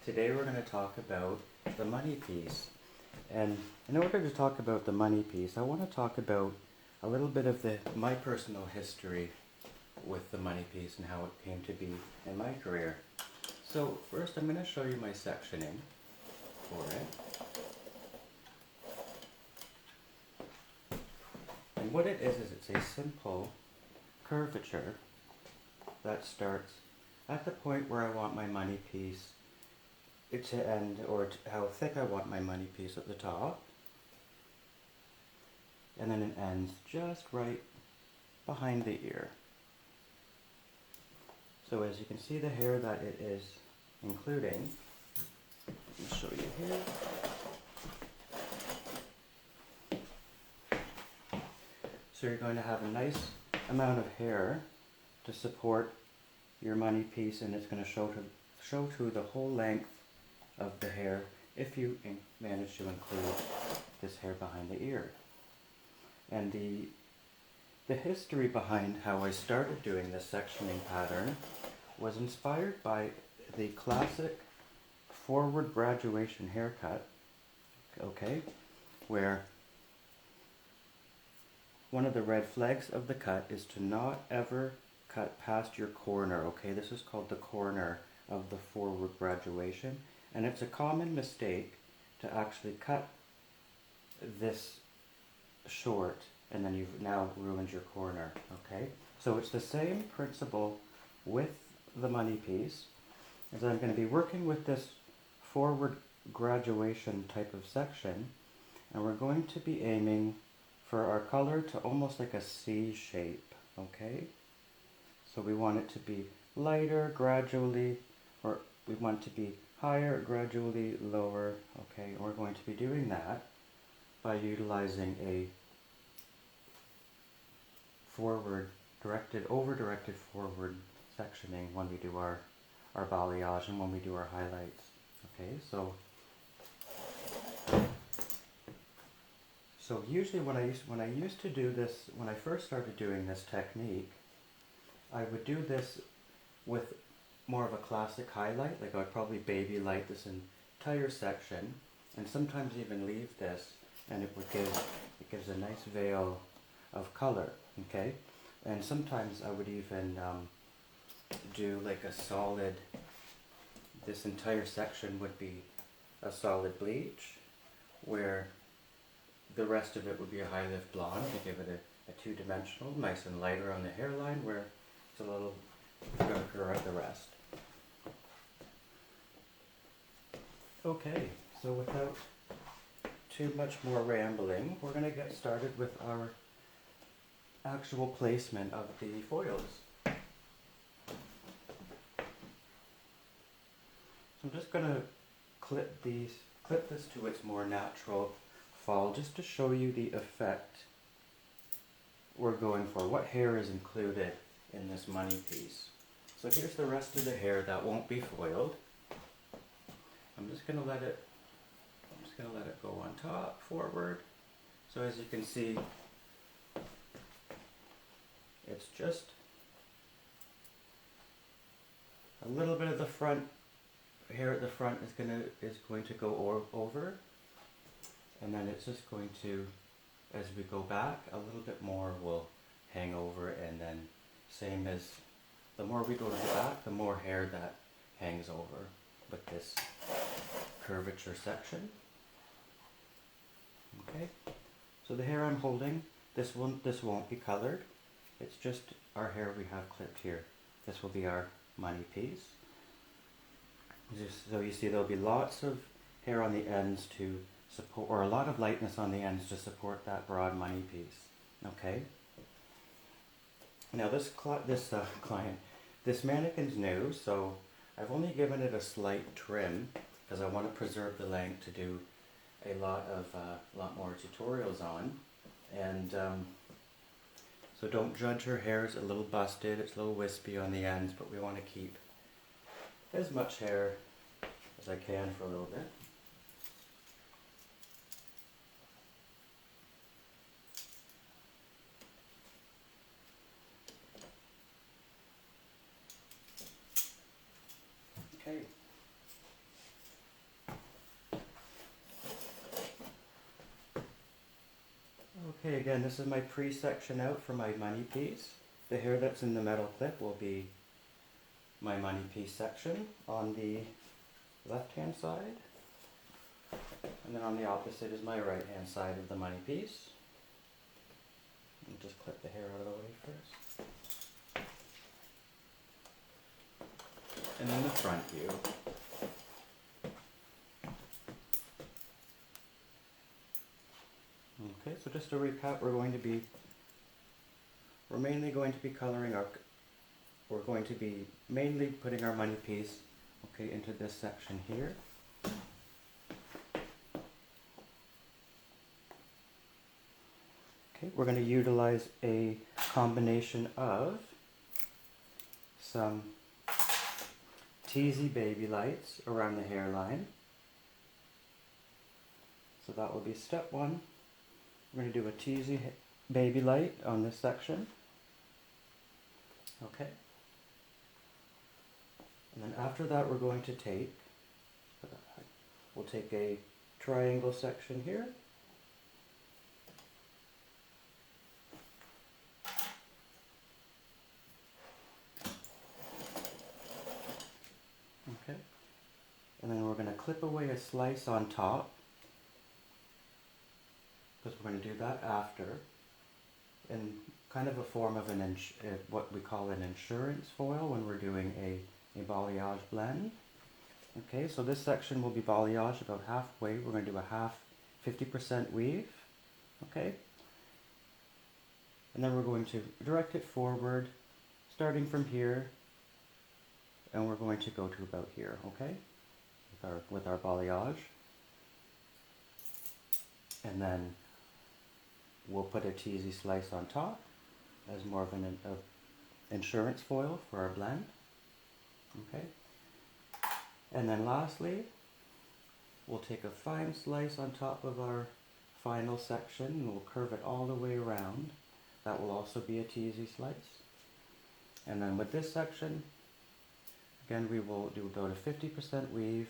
Today we're going to talk about the money piece. And in order to talk about the money piece, I want to talk about a little bit of my personal history with the money piece and how it came to be in my career. So first I'm going to show you my sectioning for it. And what it is it's a simple curvature that starts at the point where I want my money piece to end, or how thick I want my money piece at the top, and then it ends just right behind the ear. So as you can see, the hair that it is including, I'll show you here. So you're going to have a nice amount of hair to support your money piece, and it's going to show to the whole length of the hair if you manage to include this hair behind the ear. And the history behind how I started doing this sectioning pattern was inspired by the classic forward graduation haircut, okay, where one of the red flags of the cut is to not ever cut past your corner, okay? This is called the corner of the forward graduation, and it's a common mistake to actually cut this short and then you've now ruined your corner, okay? So it's the same principle with the money piece, as I'm going to be working with this forward graduation type of section, and we're going to be aiming for our color to almost like a C shape, okay? So we want it to be lighter gradually, or we want it to be higher gradually, lower, okay? And we're going to be doing that by utilizing a over-directed forward sectioning when we do our balayage and when we do our highlights, okay? So usually when I used to do this, when I first started doing this technique, I would do this with more of a classic highlight, like I would probably baby light this entire section, and sometimes even leave this, and it gives a nice veil of color, okay? And sometimes I would even do like a solid, this entire section would be a solid bleach, where the rest of it would be a high lift blonde to give it a two-dimensional, nice and lighter on the hairline, where it's a little darker at the rest. Okay, so without too much more rambling, we're going to get started with our actual placement of the foils. So I'm just going to clip this to its more natural fall, just to show you the effect we're going for, what hair is included in this money piece. So here's the rest of the hair that won't be foiled. I'm just going to let it go on top, forward. So as you can see, it's just a little bit of the front hair at the front is going to go over, and then it's just going to, as we go back, a little bit more will hang over, and then same as the more we go to the back, the more hair that hangs over with this curvature section. Okay, so the hair I'm holding, this won't be colored. It's just our hair we have clipped here. This will be our money piece. So you see there'll be lots of hair on the ends to support, or a lot of lightness on the ends to support that broad money piece. Okay. Now this mannequin's new, so I've only given it a slight trim because I want to preserve the length to do a lot more tutorials on, and so don't judge her hair. It's a little busted, it's a little wispy on the ends, but we want to keep as much hair as I can for a little bit. Okay. Okay, again, this is my pre-section out for my money piece. The hair that's in the metal clip will be my money piece section on the left-hand side. And then on the opposite is my right-hand side of the money piece. And just clip the hair out of the way first. And then the front view. Okay, so just to recap, we're mainly going to be coloring we're going to be mainly putting our money piece, okay, into this section here. Okay, we're going to utilize a combination of some teasy baby lights around the hairline. So that will be step one. We're going to do a teasy baby light on this section. Okay. And then after that we'll take a triangle section here. Okay. And then we're going to clip away a slice on top, because we're going to do that after, in kind of a form of what we call an insurance foil when we're doing a balayage blend. Okay, so this section will be balayage about halfway. We're going to do a half 50% weave. Okay, and then we're going to direct it forward, starting from here, and we're going to go to about here. Okay, with our balayage, and then we'll put a teasy slice on top as more of an insurance foil for our blend. Okay, and then lastly, we'll take a fine slice on top of our final section and we'll curve it all the way around. That will also be a teasy slice. And then with this section, again, we will do about a 50% weave,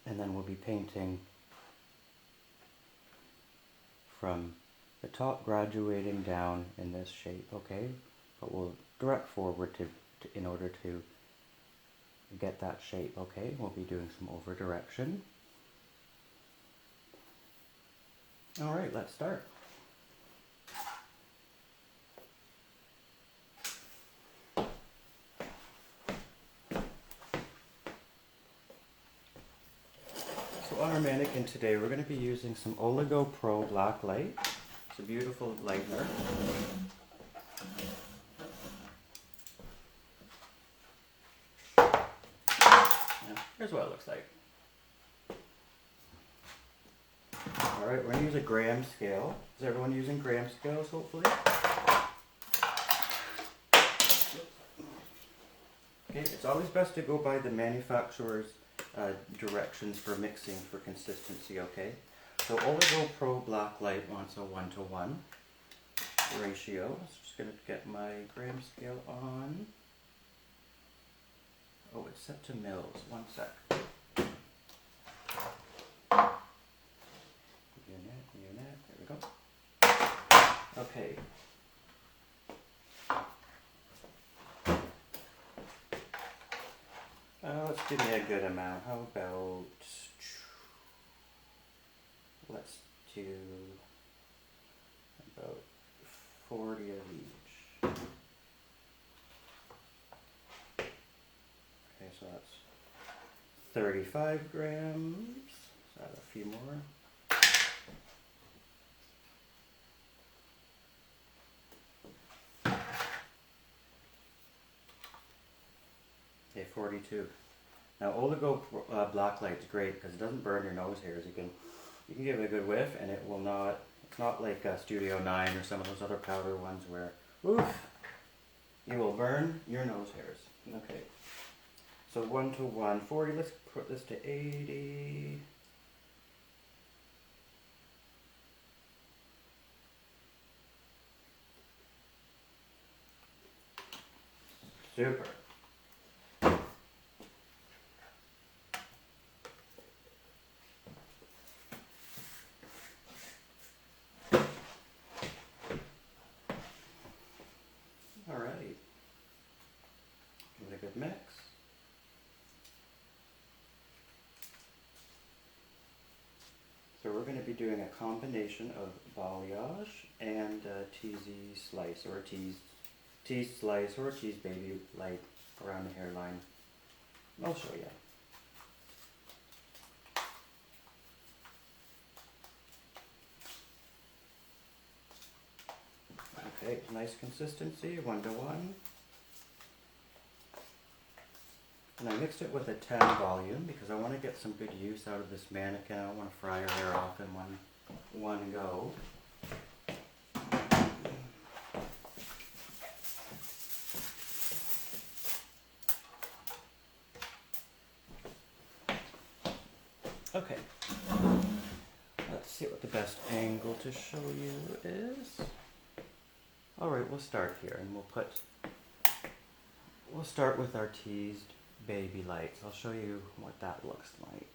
and then we'll be painting from the top graduating down in this shape, okay? But we'll direct forward in order to get that shape, okay? We'll be doing some over direction. All right, let's start. So on our mannequin today, we're going to be using some Oligo Pro Black Light. It's a beautiful lightener. Here's what it looks like. Alright, we're going to use a gram scale. Is everyone using gram scales, hopefully? Okay, it's always best to go by the manufacturer's directions for mixing for consistency, okay? So Oligo Pro Black Light wants a 1:1 ratio. So I'm just going to get my gram scale on. Oh, it's set to mils. 1 sec. Unit. There we go. Okay. Let's give me a good amount. How about, let's do about 40 of each. Okay, so that's 35 grams. Let's add a few more. Okay, 42. Now Oligo Black Light's great because it doesn't burn your nose hairs. You can give it a good whiff and it will not, it's not like Studio 9 or some of those other powder ones where, oof, you will burn your nose hairs. Okay. So 1:1, 40, let's put this to 80. Super. good mix. So we're going to be doing a combination of balayage and teasy slice, or tease slice, or tease baby light around the hairline. I'll show you. Okay, nice consistency, 1:1. And I mixed it with a 10 volume because I want to get some good use out of this mannequin. I don't want to fry her hair off in one go. Okay, let's see what the best angle to show you is. Alright, we'll start here and we'll start with our teased baby lights. I'll show you what that looks like.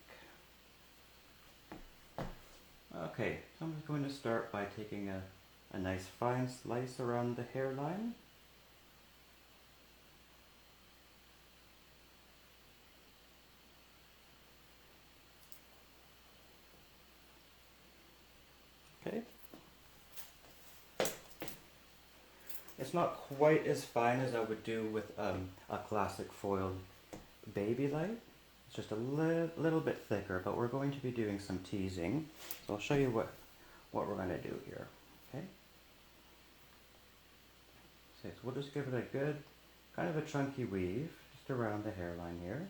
Okay, so I'm going to start by taking a nice fine slice around the hairline. Okay. It's not quite as fine as I would do with a classic foiled baby light. It's just a little bit thicker, but we're going to be doing some teasing. So I'll show you what we're going to do here. Okay. So we'll just give it a good, kind of a chunky weave, just around the hairline here.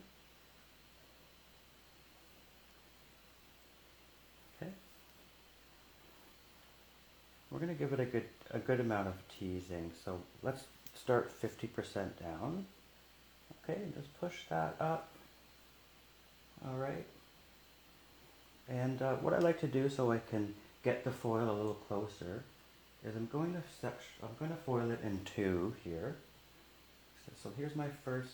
Okay. We're going to give it a good amount of teasing. So let's start 50% down. Okay, just push that up. All right. And what I like to do so I can get the foil a little closer is I'm going to foil it in two here. So here's my first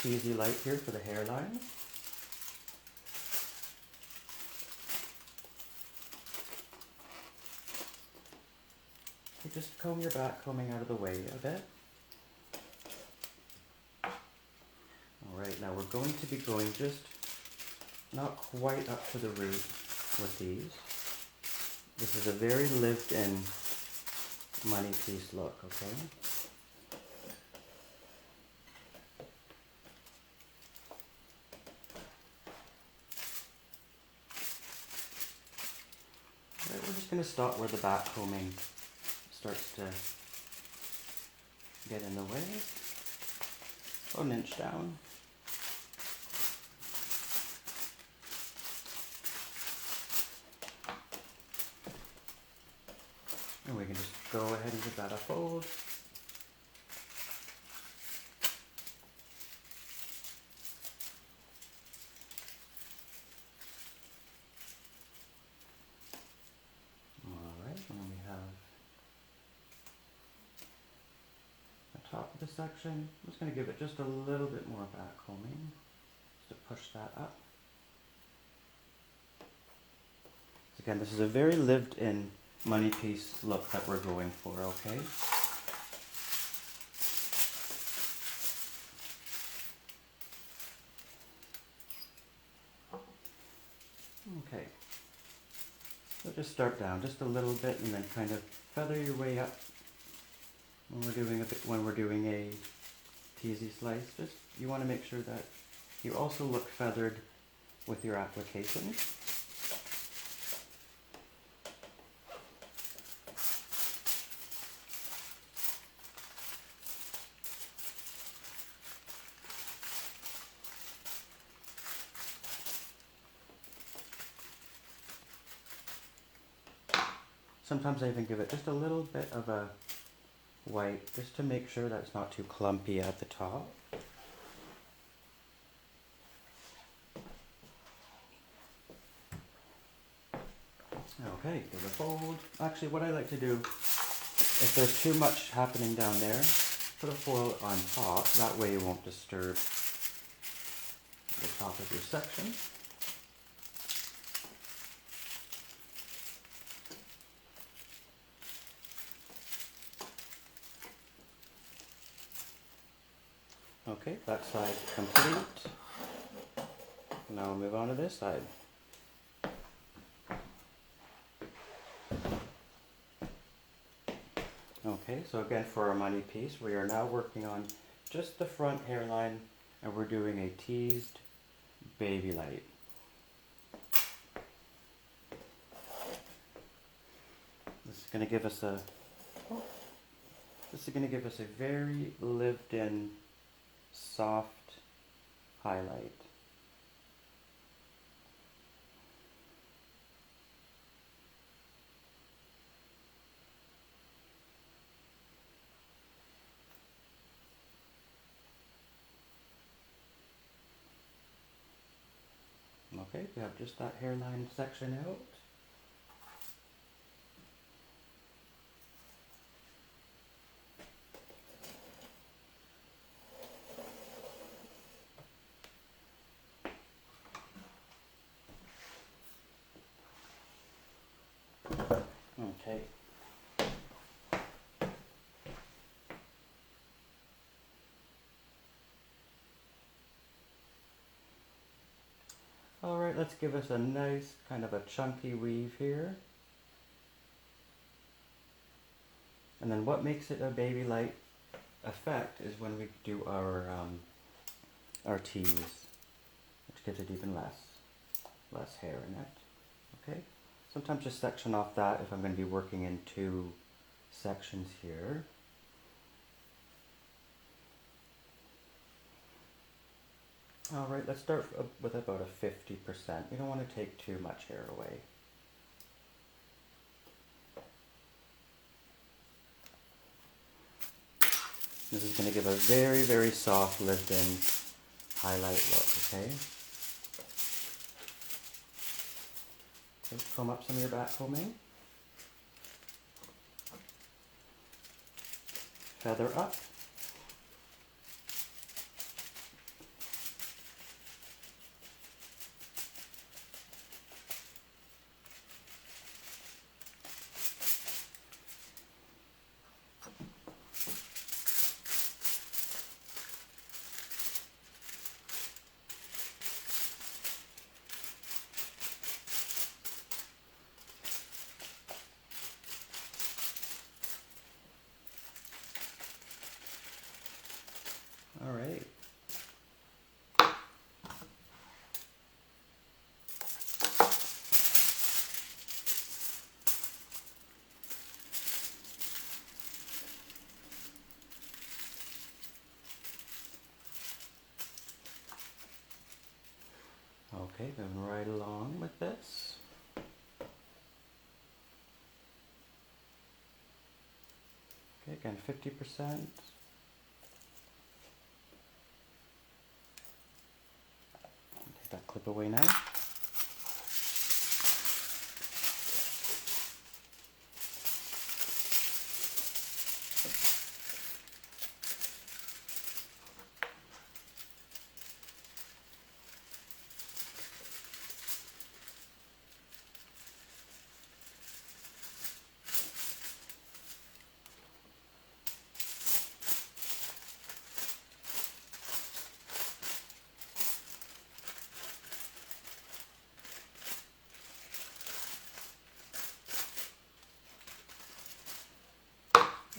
teasy light here for the hairline. You just comb your back combing out of the way a bit. Alright, now we're going to be going just not quite up to the root with these. This is a very lived-in money piece look, okay? Alright, we're just going to stop where the back combing starts to get in the way. About an inch down. And we can just go ahead and give that a fold. Alright, and we have the top of the section. I'm just going to give it just a little bit more back combing, just to push that up. So again, this is a very lived-in money piece look that we're going for, okay? Okay. So just start down just a little bit and then kind of feather your way up when we're doing a teasy slice. Just you want to make sure that you also look feathered with your application. Sometimes I even give it just a little bit of a white, just to make sure that it's not too clumpy at the top. Okay, give it a fold. Actually, what I like to do, if there's too much happening down there, put a foil on top. That way you won't disturb the top of your section. Okay, that side complete. Now we'll move on to this side. Okay, so again for our money piece, we are now working on just the front hairline and we're doing a teased baby light. This is going to give us a very lived in soft highlight. Okay, we have just that hairline section out. Okay. Alright, let's give us a nice kind of a chunky weave here. And then what makes it a baby light effect is when we do our tease, which gives it even less hair in it. Okay, sometimes just section off that if I'm going to be working in two sections here. Alright, let's start with about a 50%. You don't want to take too much hair away. This is going to give a very, very soft, lived-in highlight look, okay? Okay, comb up some of your back combing. Feather up. All right. Okay, going right along with this. Okay, again, 50%. Take that clip away now.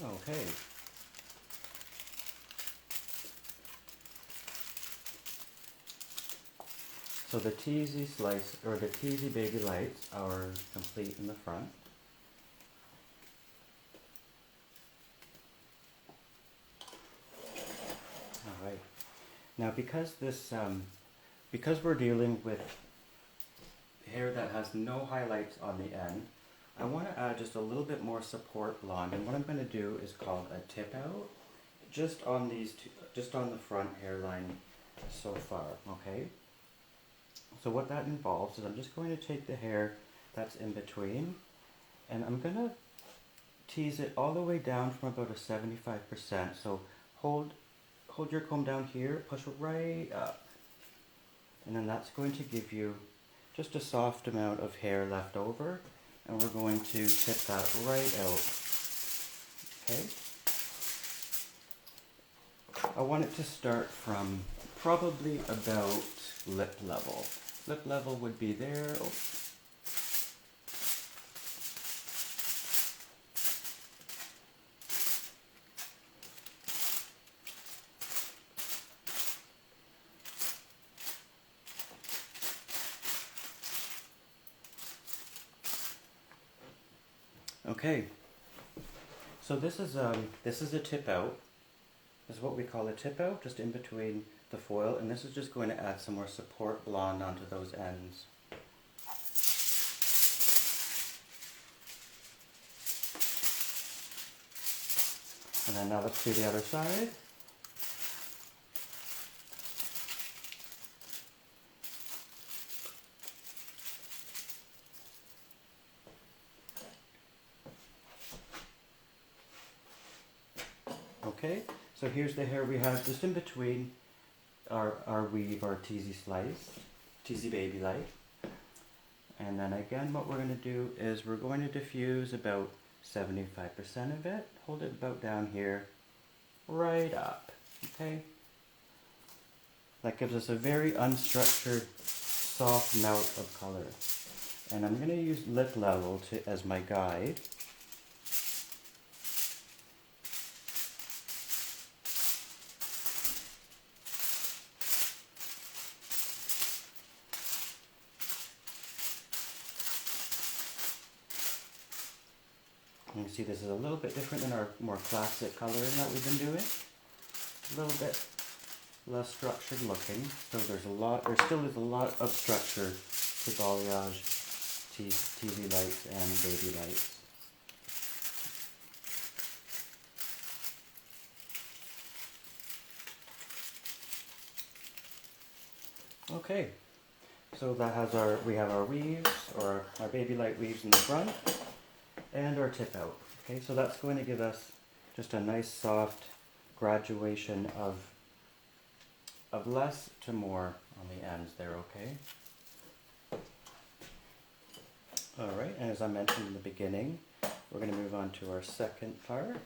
Okay. So the teasy slice, or the teasy baby lights are complete in the front. Alright. Now because this, because we're dealing with hair that has no highlights on the end, I want to add just a little bit more support blonde, and what I'm going to do is called a tip out, just on these two, just on the front hairline so far, okay? So what that involves is I'm just going to take the hair that's in between, and I'm going to tease it all the way down from about a 75%. So hold your comb down here, push it right up, and then that's going to give you just a soft amount of hair left over. And we're going to tip that right out, okay? I want it to start from probably about lip level. Lip level would be there. Oh. Okay, so this is a tip out. This is what we call a tip out, just in between the foil, and this is just going to add some more support blonde onto those ends. And then now let's do the other side. Okay, so here's the hair we have just in between our weave, our teasy slice, teasy baby light. And then again, what we're going to do is we're going to diffuse about 75% of it. Hold it about down here, right up, okay? That gives us a very unstructured, soft melt of color. And I'm going to use lip level as my guide. You can see this is a little bit different than our more classic coloring that we've been doing. A little bit less structured looking. So there still is a lot of structure to balayage, TV lights and baby lights. Okay, so that has we have our weaves, or our baby light weaves in the front, and our tip out. Okay, so that's going to give us just a nice soft graduation of less to more on the ends there, okay? Alright, and as I mentioned in the beginning, we're going to move on to our second part.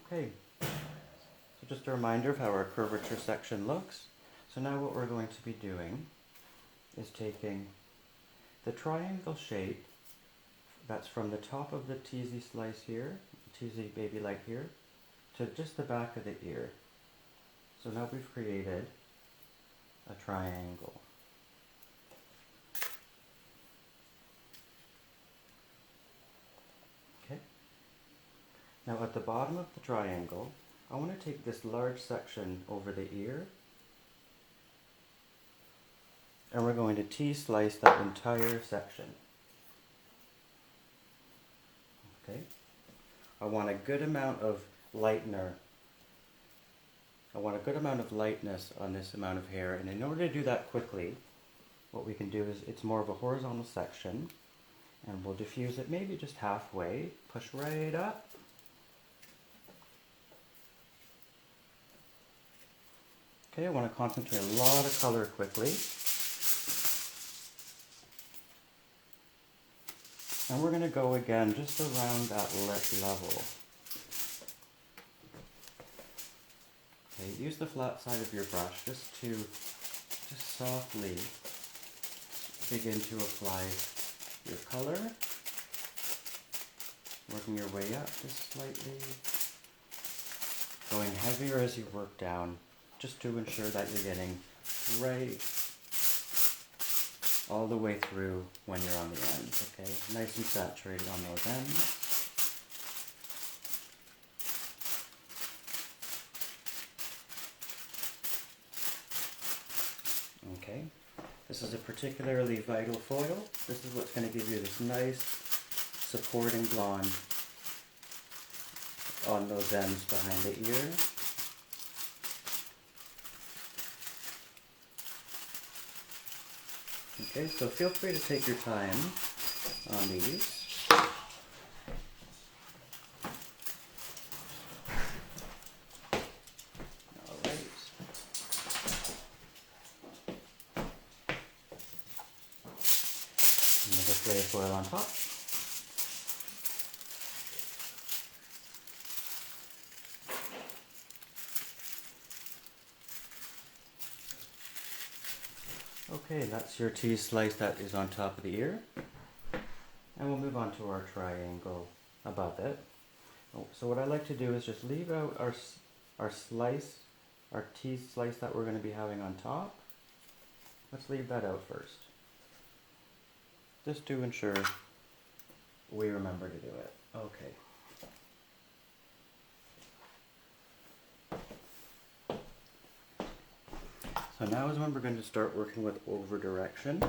Okay, so just a reminder of how our curvature section looks. So now what we're going to be doing is taking the triangle shape that's from the top of the teasy slice here, teasy baby light here, to just the back of the ear. So now we've created a triangle. Okay. Now at the bottom of the triangle, I want to take this large section over the ear, and we're going to T-slice that entire section. Okay. I want a good amount of lightener. I want a good amount of lightness on this amount of hair, and in order to do that quickly, what we can do is, it's more of a horizontal section, and we'll diffuse it maybe just halfway, push right up. Okay, I want to concentrate a lot of color quickly. And we're going to go again just around that lip level. Okay, use the flat side of your brush just to softly begin to apply your color. Working your way up just slightly. Going heavier as you work down, just to ensure that you're getting right all the way through when you're on the ends, okay? Nice and saturated on those ends. Okay, this is a particularly vital foil. This is what's going to give you this nice supporting blonde on those ends behind the ear. Okay, so feel free to take your time on these. Alright. And we'll just lay a foil on top. Okay, that's your cheese slice that is on top of the ear. And we'll move on to our triangle above it. So what I like to do is just leave out our slice, our cheese slice that we're going to be having on top. Let's leave that out first. Just to ensure we remember to do it. Okay. So now is when we're going to start working with over direction.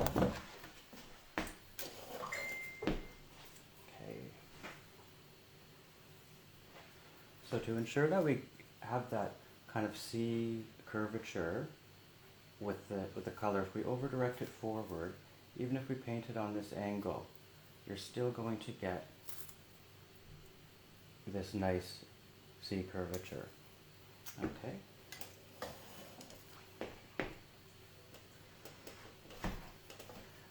Okay. So to ensure that we have that kind of C curvature with the color, if we over direct it forward, even if we paint it on this angle, you're still going to get this nice C curvature. Okay.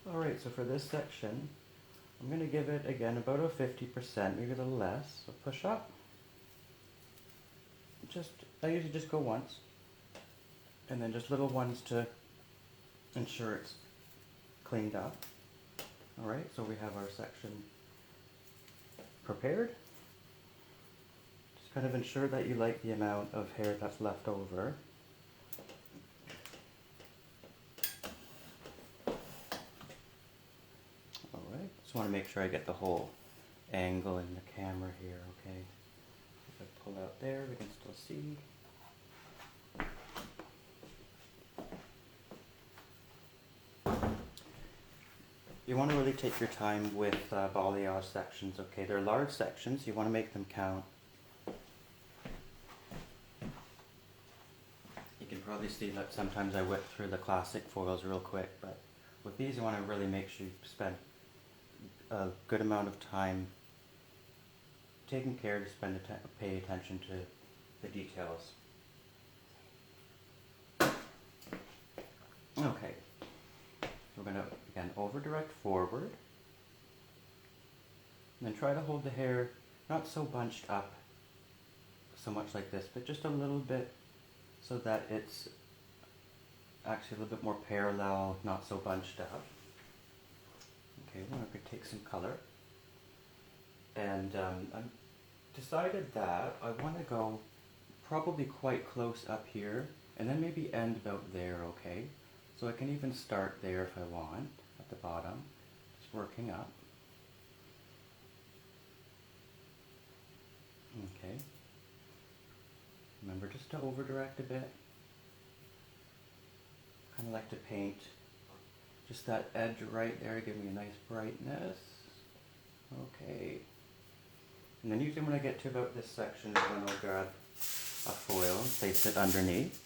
Alright, so for this section, I'm going to give it, again, about a 50%, maybe a little less. So push up. I usually just go once. And then just little ones to ensure it's cleaned up. Alright, so we have our section prepared. Just kind of ensure that you like the amount of hair that's left over. Just want to make sure I get the whole angle in the camera here, okay? If I pull out there, we can still see. You want to really take your time with balayage sections, okay? They're large sections, you want to make them count. You can probably see that sometimes I whip through the classic foils real quick, but with these you want to really make sure you spend a good amount of time taking care to pay attention to the details. Okay, we're going to again over direct forward, and then try to hold the hair not so bunched up so much like this, but just a little bit so that it's actually a little bit more parallel, not so bunched up. Okay, I'm going to take some color, and I've decided that I want to go probably quite close up here, and then maybe end about there, okay? So I can even start there if I want, at the bottom, just working up. Okay. Remember just to over direct a bit. Kind of like to paint just that edge right there, give me a nice brightness. Okay. And then usually when I get to about this section is when I'll grab a foil and place it underneath.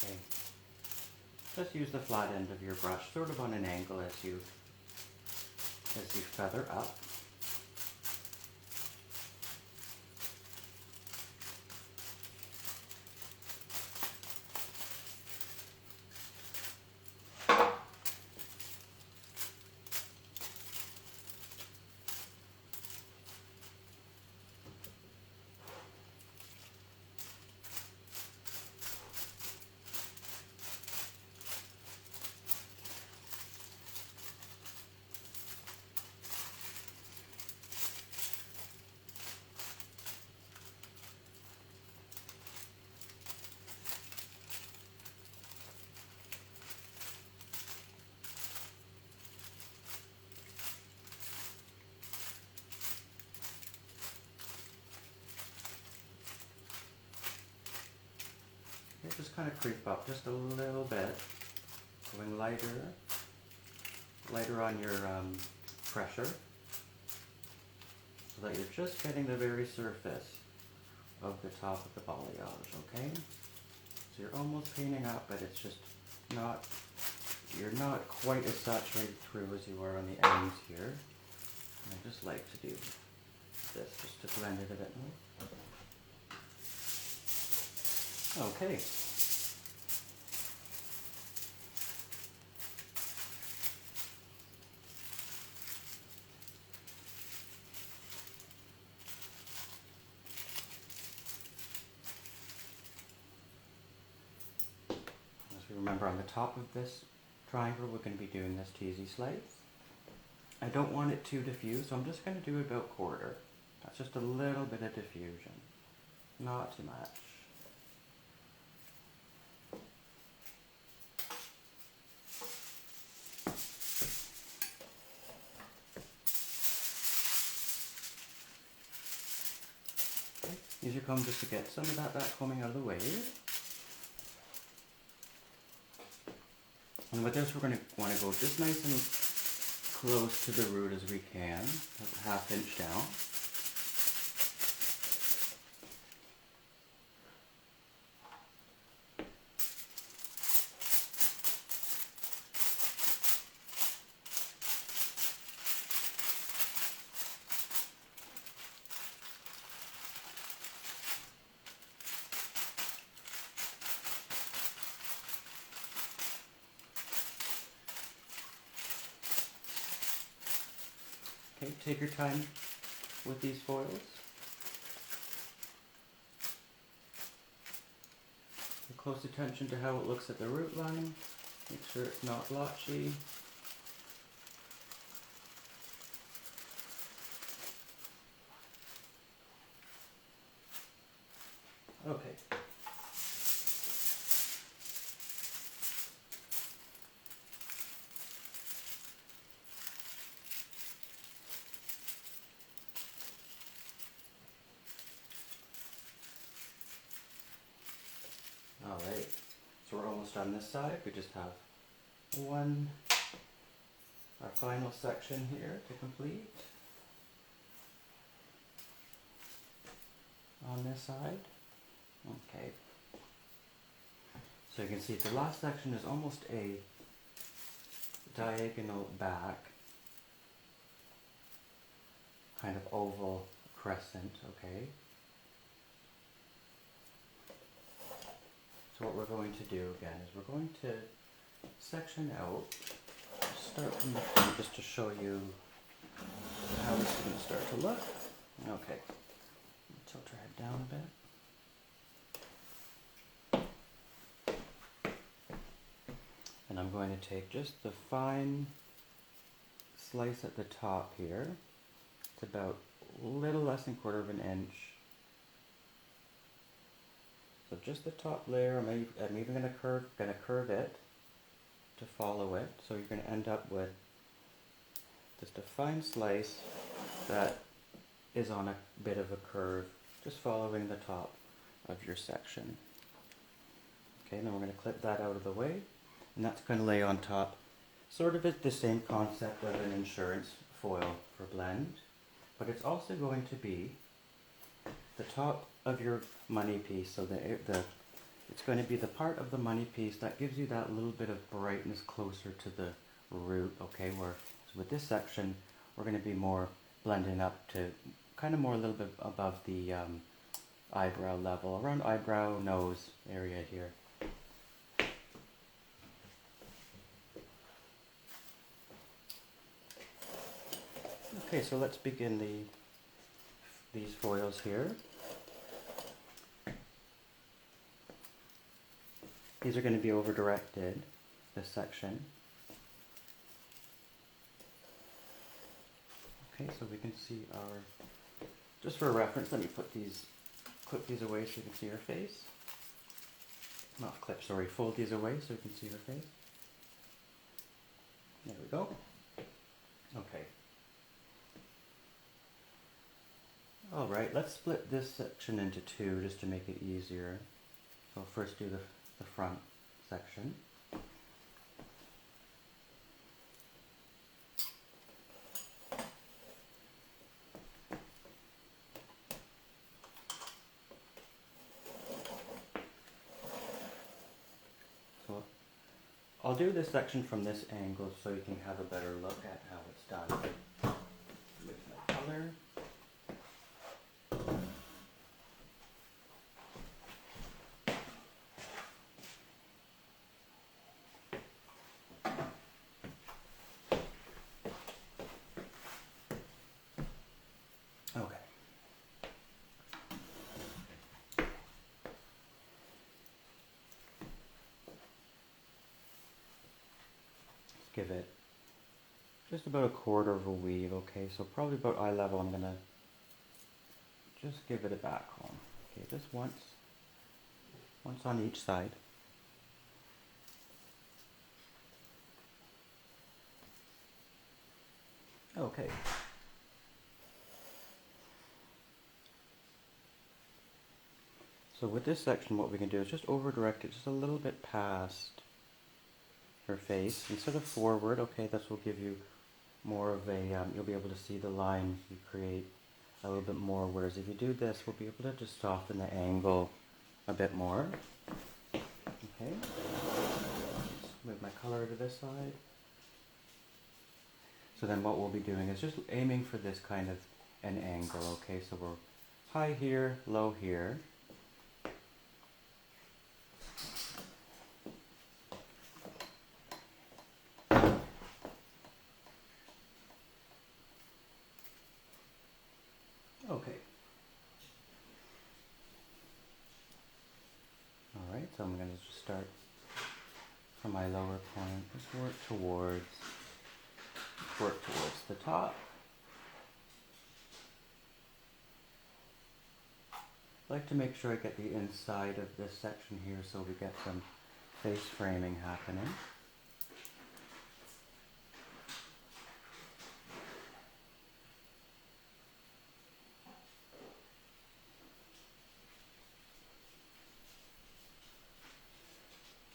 Okay. Just use the flat end of your brush sort of on an angle as you feather up. Okay, just kind of creep up just a little bit, going lighter on your pressure, so that you're just getting the very surface of the top of the balayage, okay? So you're almost painting up, but it's just not you're not quite as saturated through as you are on the ends here. I just like to do this just to blend it a bit more. Okay. As we remember, on the top of this triangle, we're going to be doing this teasy slice. I don't want it too diffused, so I'm just going to do about quarter. That's just a little bit of diffusion, not too much. Okay. Use your comb just to get some of that combing out of the way. And with this, we're going to want to go just nice and close to the root as we can, a ½ inch down. Okay, take your time with these foils. Pay close attention to how it looks at the root line. Make sure it's not blotchy. Okay. Alright, so we're almost on this side. We just have our final section here to complete on this side. Okay, so you can see the last section is almost a diagonal back, kind of oval crescent, okay? So what we're going to do again is we're going to section out, start from the front just to show you how this is going to start to look. Okay, tilt your head down a bit. And I'm going to take just the fine slice at the top here. It's about a little less than 1/4 inch. So just the top layer. I'm even going to curve it to follow it. So you're going to end up with just a fine slice that is on a bit of a curve, just following the top of your section. Okay, then we're going to clip that out of the way, and that's going to lay on top, sort of the same concept of an insurance foil for blend, but it's also going to be the top of your money piece, so it's going to be the part of the money piece that gives you that little bit of brightness closer to the root, okay, where so with this section we're going to be more blending up to kind of more a little bit above the eyebrow level, around eyebrow, nose area here. Okay, so let's begin these foils here. These are going to be over directed, this section. Okay, so we can see just for reference, let me clip these away so you can see her face. Not clip, sorry, fold these away so you can see her face. There we go. Okay. Alright, let's split this section into two just to make it easier. So I'll first do the front section. So I'll do this section from this angle so you can have a better look at how it's done. With my color. Okay. Let's give it just about a quarter of a weave, okay? So probably about eye level, I'm gonna just give it a back home. Okay, just once on each side. Okay. So with this section, what we can do is just over direct it just a little bit past her face instead of forward. Okay, this will give you more of a, you'll be able to see the line you create a little bit more, whereas if you do this, we'll be able to just soften the angle a bit more. Okay, let's move my color to this side. So then what we'll be doing is just aiming for this kind of an angle, okay? So we're high here, low here. Okay. Alright, so I'm going to just start from my lower point, just work towards the top. I like to make sure I get the inside of this section here so we get some face framing happening.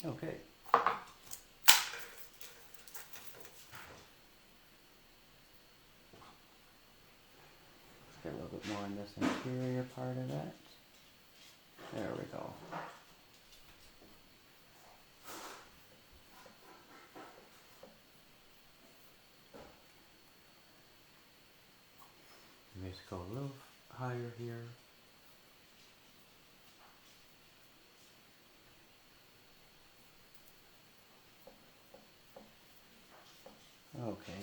Okay. Let's get a little bit more in this interior part of it. There we go. Just go a little higher here. Okay.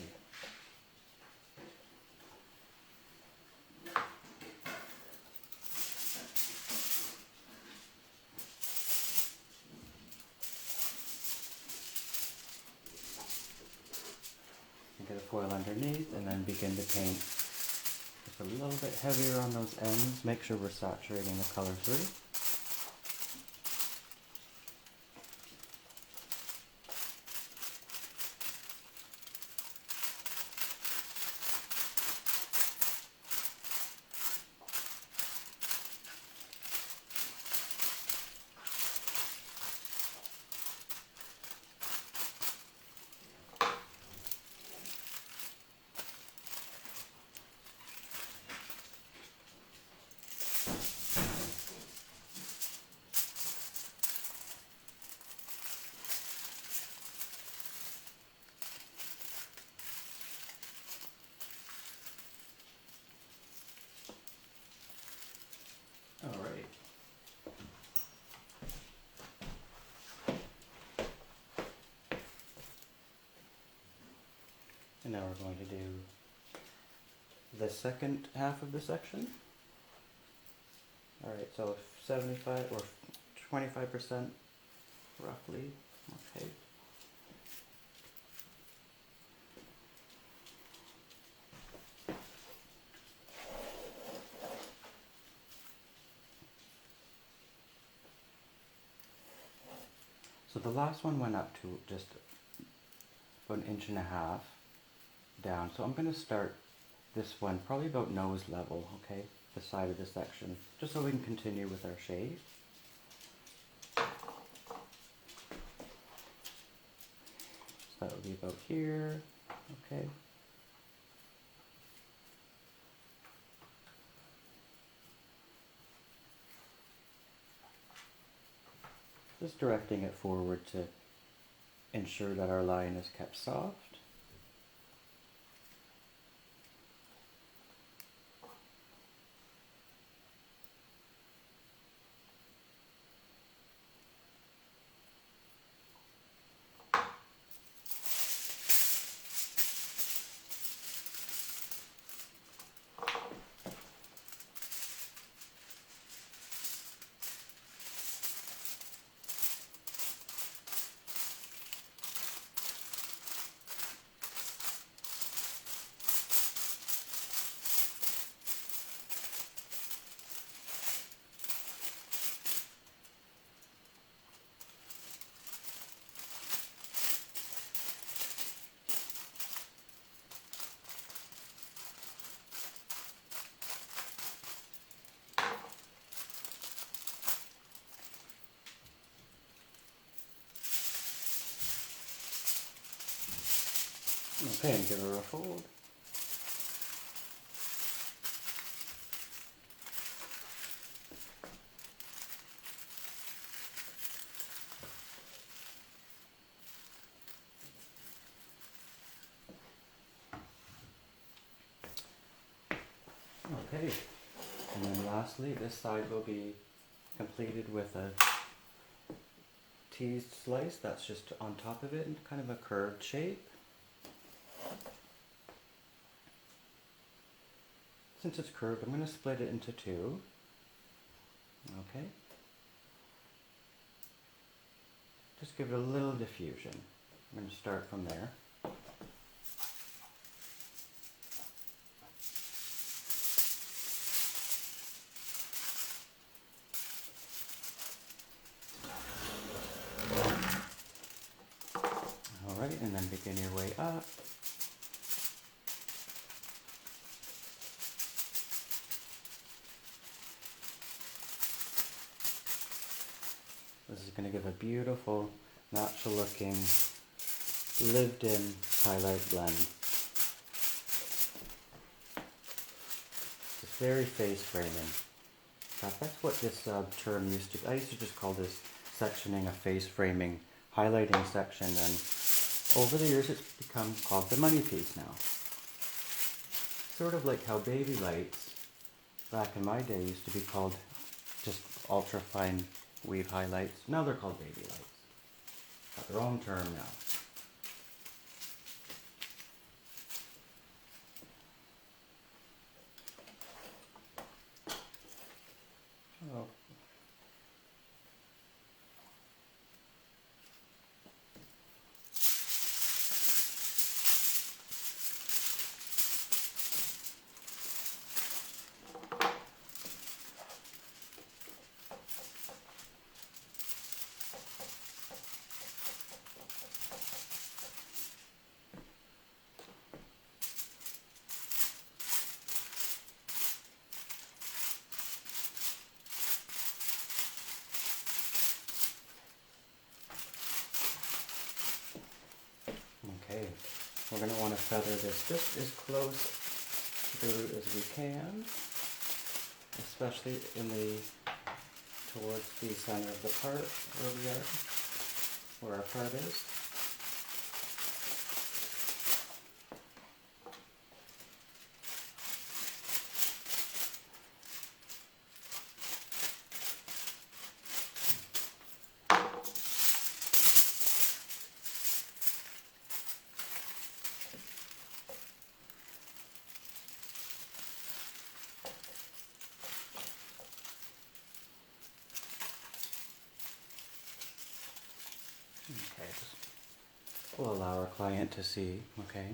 Get a foil underneath and then begin to paint just a little bit heavier on those ends. Make sure we're saturating the color through. All right. And now we're going to do the second half of the section. All right, so 75 or 25% roughly. Okay. So the last one went up to just about 1.5 inches down. So I'm going to start this one probably about nose level, okay, the side of the section, just so we can continue with our shade. So that would be about here, okay. Just directing it forward to ensure that our line is kept soft. Okay, and give her a fold. Okay, and then lastly, this side will be completed with a teased slice that's just on top of it in kind of a curved shape. Since it's curved, I'm going to split it into two. Okay. Just give it a little diffusion. I'm going to start from there. Alright, and then begin your way up. This is going to give a beautiful, natural looking, lived in highlight blend. It's very face framing. In fact, that's what this term used to be. I used to just call this sectioning a face framing highlighting section, and over the years it's become called the money piece now. Sort of like how baby lights back in my day used to be called just ultra fine weave highlights. Now they're called baby lights. Got their own term now. Oh. Okay, we're going to want to feather this just as close to the root as we can, especially towards the center of the part where our part is. Okay, we'll allow our client to see, okay?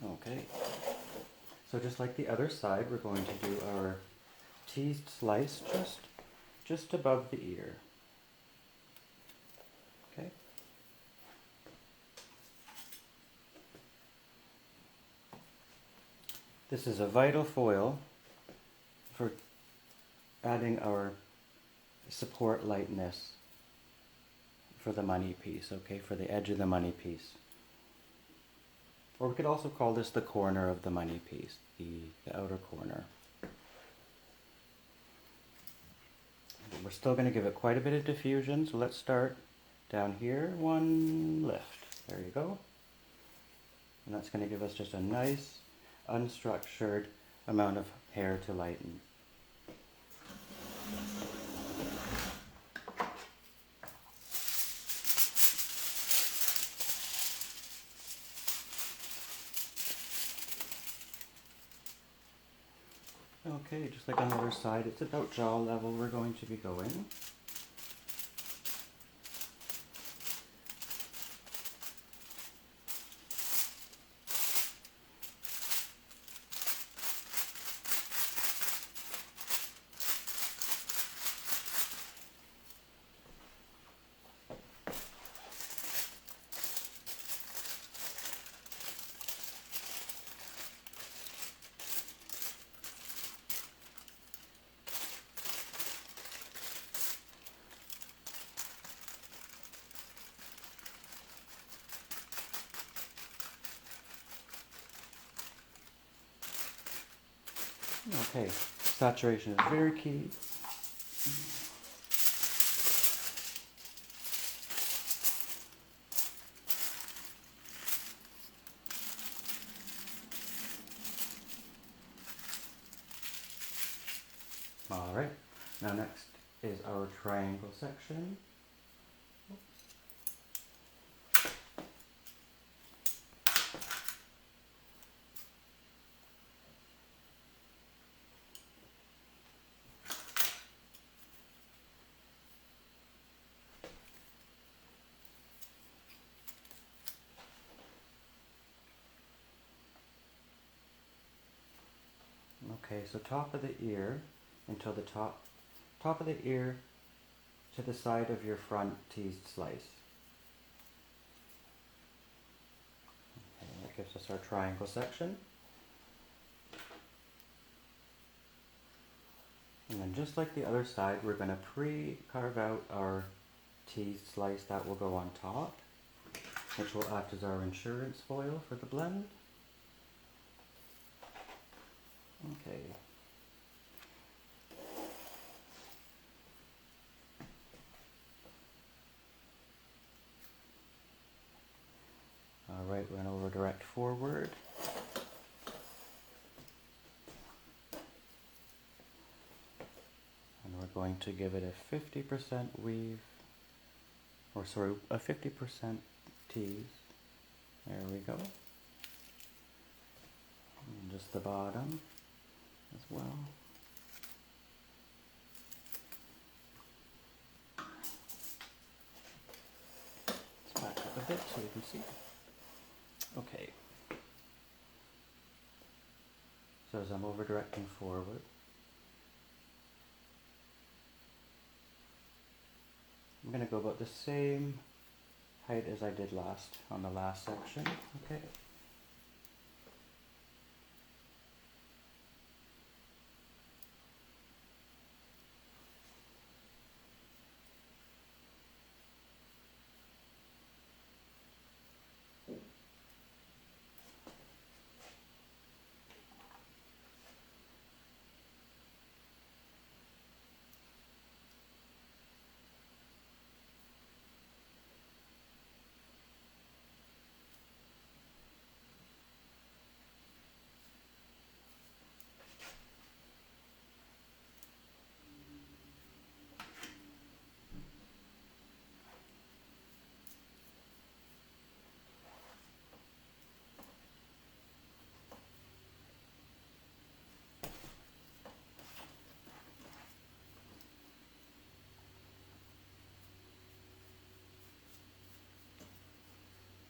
Okay, so just like the other side, we're going to do our teased slice just above the ear. Okay? This is a vital foil for adding our support lightness for the money piece, okay, for the edge of the money piece. Or we could also call this the corner of the money piece, the outer corner. We're still going to give it quite a bit of diffusion, so let's start down here, one lift. There you go. And that's going to give us just a nice, unstructured amount of hair to lighten. Okay, just like on the other side, it's about jaw level we're going to be going. Okay, saturation is very key. Alright, now next is our triangle section. Okay, so top of the ear until the top of the ear to the side of your front teased slice. Okay, that gives us our triangle section. And then just like the other side, we're going to pre-carve out our teased slice that will go on top, which will act as our insurance foil for the blend. Okay. Alright, we're going to over direct forward. And we're going to give it a 50% weave, or sorry, a 50% tease. There we go. And just the bottom as well. Let's back up a bit so you can see. Okay. So as I'm over directing forward, I'm going to go about the same height as I did on the last section. Okay.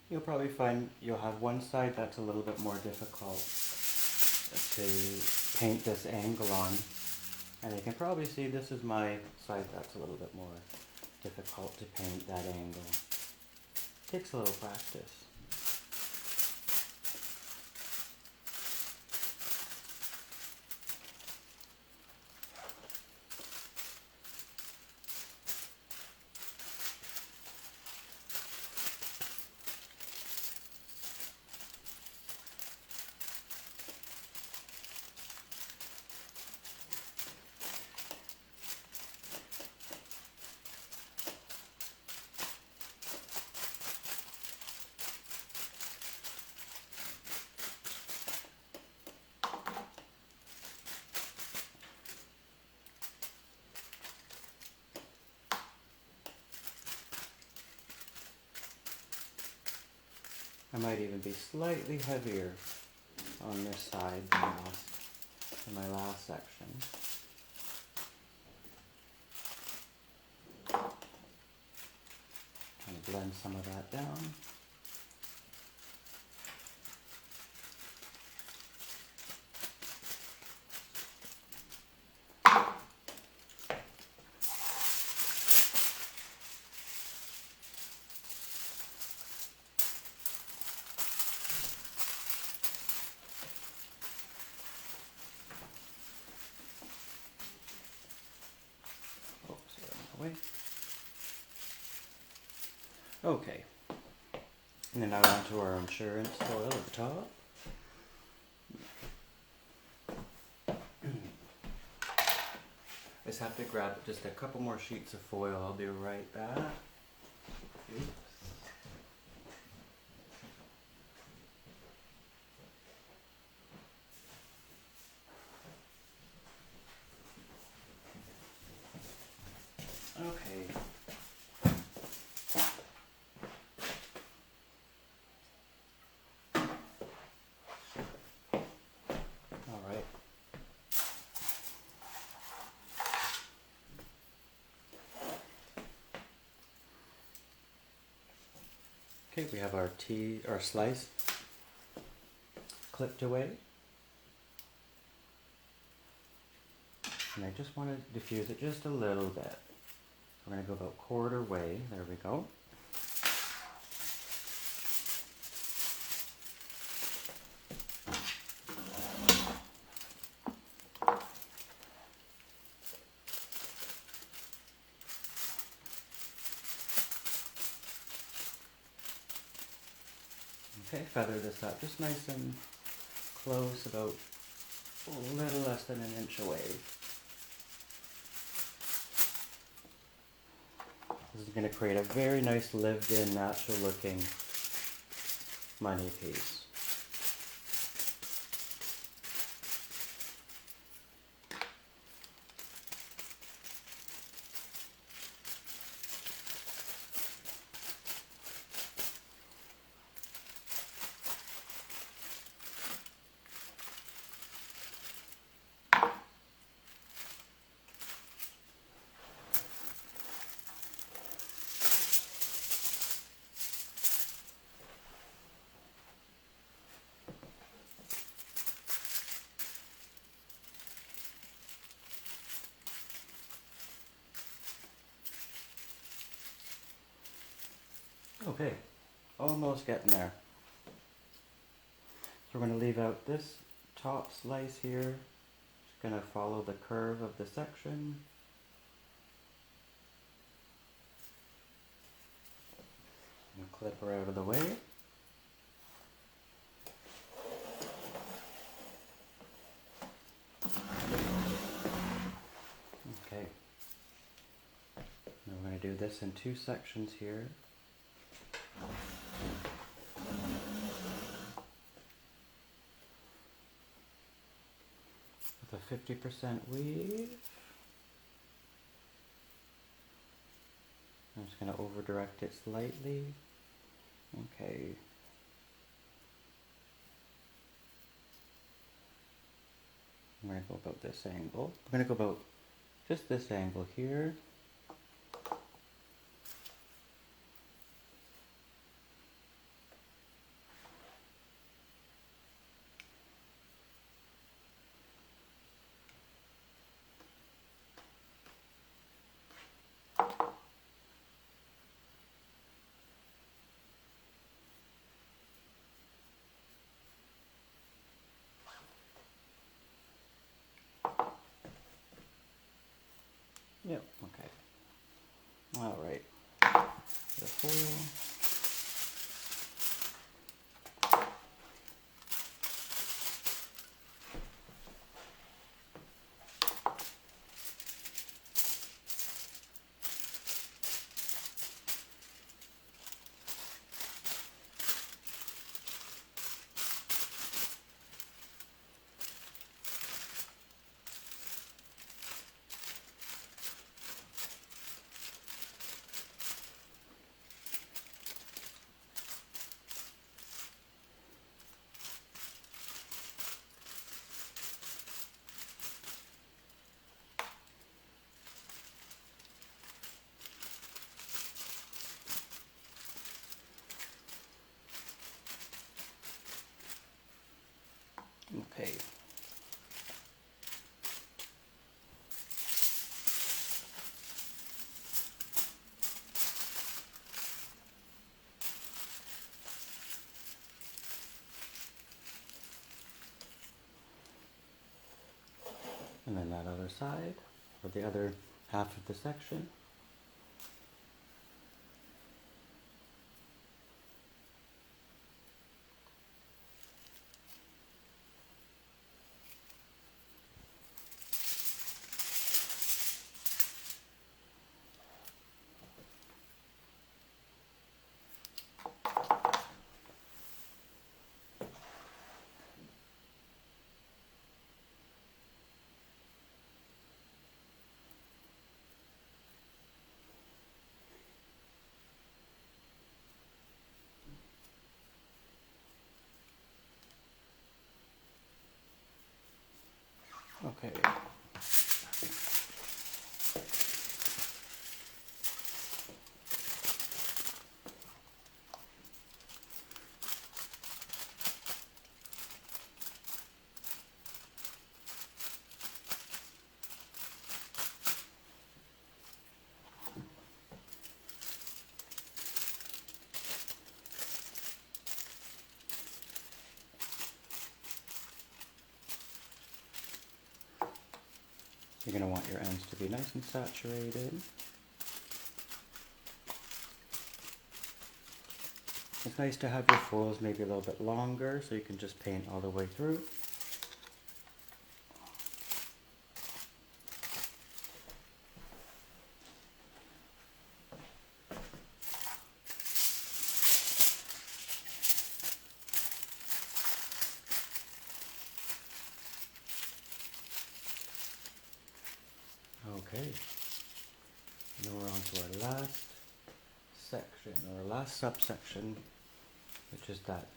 You'll probably find you'll have one side that's a little bit more difficult to paint this angle on. And you can probably see this is my side that's a little bit more difficult to paint that angle. Takes a little practice. I might even be slightly heavier on this side than my last section. Kind of blend some of that down. Away. Okay, and then out onto our insurance foil at the top. I just have to grab just a couple more sheets of foil. I'll be right back. Oops. Okay. All right. Okay, we have our slice clipped away. And I just want to diffuse it just a little bit. We're going to go about quarter way. There we go. Okay, feather this up just nice and close, about a little less than an inch away. This is going to create a very nice lived-in, natural-looking money piece. Okay, almost getting there. So we're going to leave out this top slice here. Just going to follow the curve of the section. And clip her out of the way. Okay. Now we're going to do this in two sections here. With a 50% weave. I'm just going to over direct it slightly. Okay. I'm going to go about this angle. I'm going to go about just this angle here. Yep, okay. All right. The foil. Okay. And then that other side, or the other half of the section. Okay. You're going to want your ends to be nice and saturated. It's nice to have your foils maybe a little bit longer so you can just paint all the way through. Okay, now we're on to our last section, or last subsection, which is that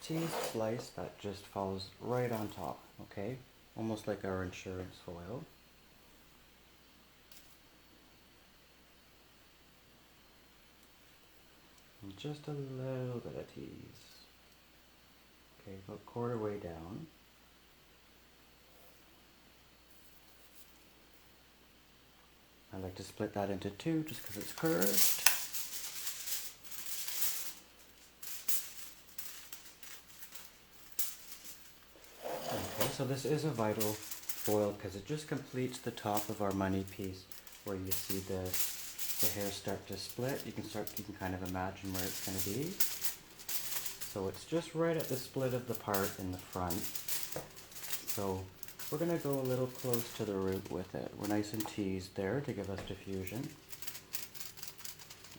teased slice that just falls right on top, okay? Almost like our insurance foil. And just a little bit of tease. Okay, about quarter way down. I like to split that into two just because it's curved. Okay, so this is a vital foil because it just completes the top of our money piece where you see the hair start to split. You can kind of imagine where it's going to be. So it's just right at the split of the part in the front. So we're going to go a little close to the root with it. We're nice and teased there to give us diffusion.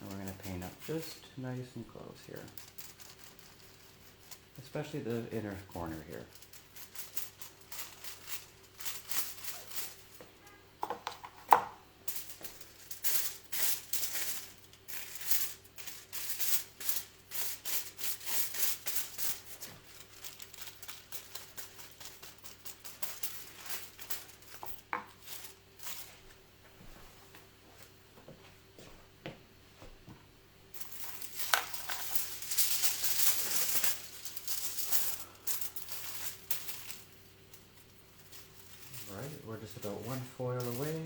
And we're going to paint up just nice and close here. Especially the inner corner here. Alright, we're just about one foil away.